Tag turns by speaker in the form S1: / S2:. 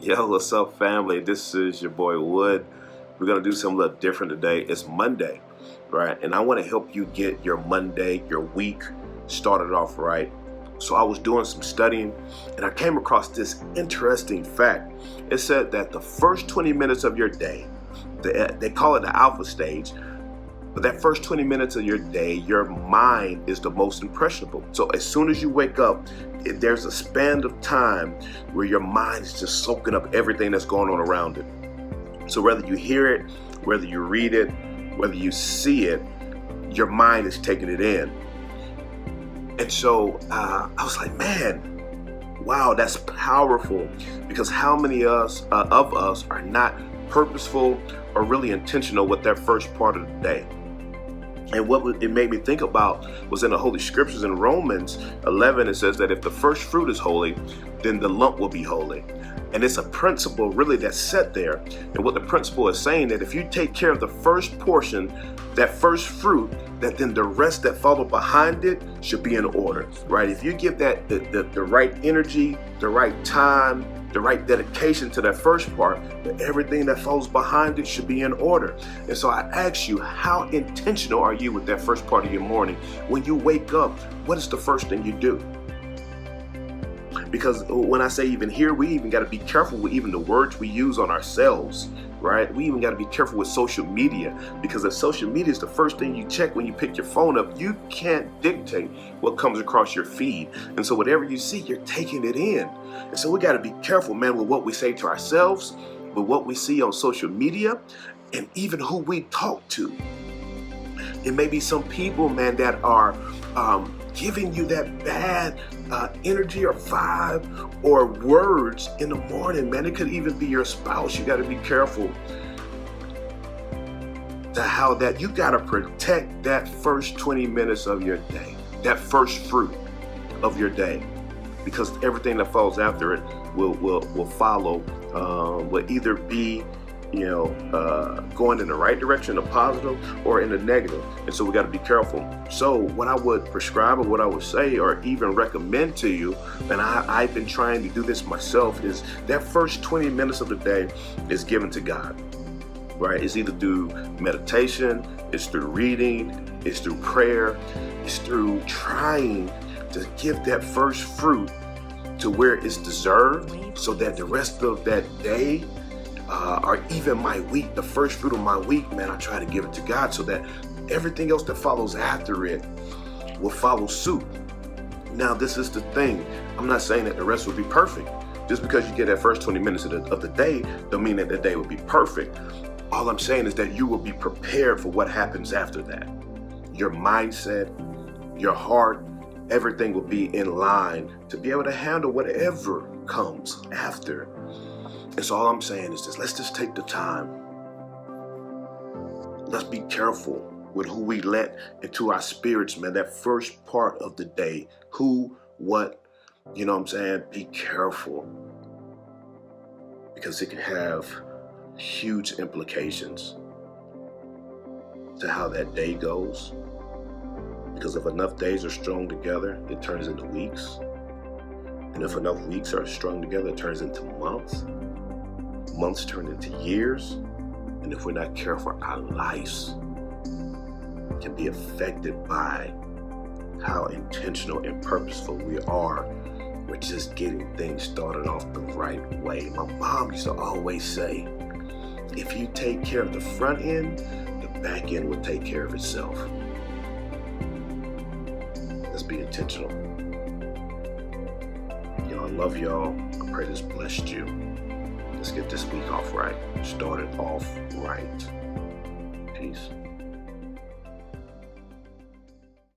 S1: Yo, what's up, family? This is your boy Wood. We're going to do something a little different today. It's Monday, right? And I want to help you get your Monday, your week started off right. So I was doing some studying and I came across this interesting fact. It said that the first 20 minutes of your day, they call it the alpha stage, but that first 20 minutes of your day, your mind is the most impressionable. So as soon as you wake up, there's a span of time where your mind is just soaking up everything that's going on around it. So whether you hear it, whether you read it, whether you see it, your mind is taking it in. And so I was like, man, wow, that's powerful. Because how many of us are not purposeful or really intentional with that first part of the day? And what it made me think about was in the Holy Scriptures in Romans 11, it says that if the first fruit is holy, then the lump will be holy. And it's a principle really that's set there. And what the principle is saying that if you take care of the first portion, that first fruit, that then the rest that follow behind it should be in order, right? If you give that the right energy, the right time, the right dedication to that first part, then everything that follows behind it should be in order. And so I ask you, how intentional are you with that first part of your morning? When you wake up, what is the first thing you do? Because when I say even here, we even got to be careful with even the words we use on ourselves, right? We even got to be careful with social media, because if social media is the first thing you check when you pick your phone up, you can't dictate what comes across your feed. And so whatever you see, you're taking it in. And so we got to be careful, man, with what we say to ourselves, with what we see on social media, and even who we talk to. It may be some people, man, that are giving you that bad energy or vibe or words in the morning, man. It could even be your spouse. You got to be careful to how that you got to protect that first 20 minutes of your day, that first fruit of your day, because everything that falls after it will follow, will either be going in the right direction, the positive, or in the negative. And so we got to be careful. So what I would prescribe, or what I would say, or even recommend to you, and I've been trying to do this myself, is that first 20 minutes of the day is given to God, right? It's either through meditation, it's through reading, it's through prayer, it's through trying to give that first fruit to where it's deserved, so that the rest of that day, or even my week, the first fruit of my week, man, I try to give it to God, so that everything else that follows after it will follow suit. Now, this is the thing. I'm not saying that the rest will be perfect. Just because you get that first 20 minutes of the day, don't mean that the day will be perfect. All I'm saying is that you will be prepared for what happens after that. Your mindset, your heart, everything will be in line to be able to handle whatever comes after. And so all I'm saying is this: let's just take the time. Let's be careful with who we let into our spirits, man. That first part of the day, who, what, you know what I'm saying? Be careful, because it can have huge implications to how that day goes. Because if enough days are strung together, it turns into weeks. And if enough weeks are strung together, it turns into months. Months turn into years. And if we're not careful, our lives can be affected by how intentional and purposeful we are with just getting things started off the right way. My mom used to always say, if you take care of the front end, the back end will take care of itself. Let's be intentional. I love y'all. I pray this blessed you. Let's get this week off right. Start it off right. Peace.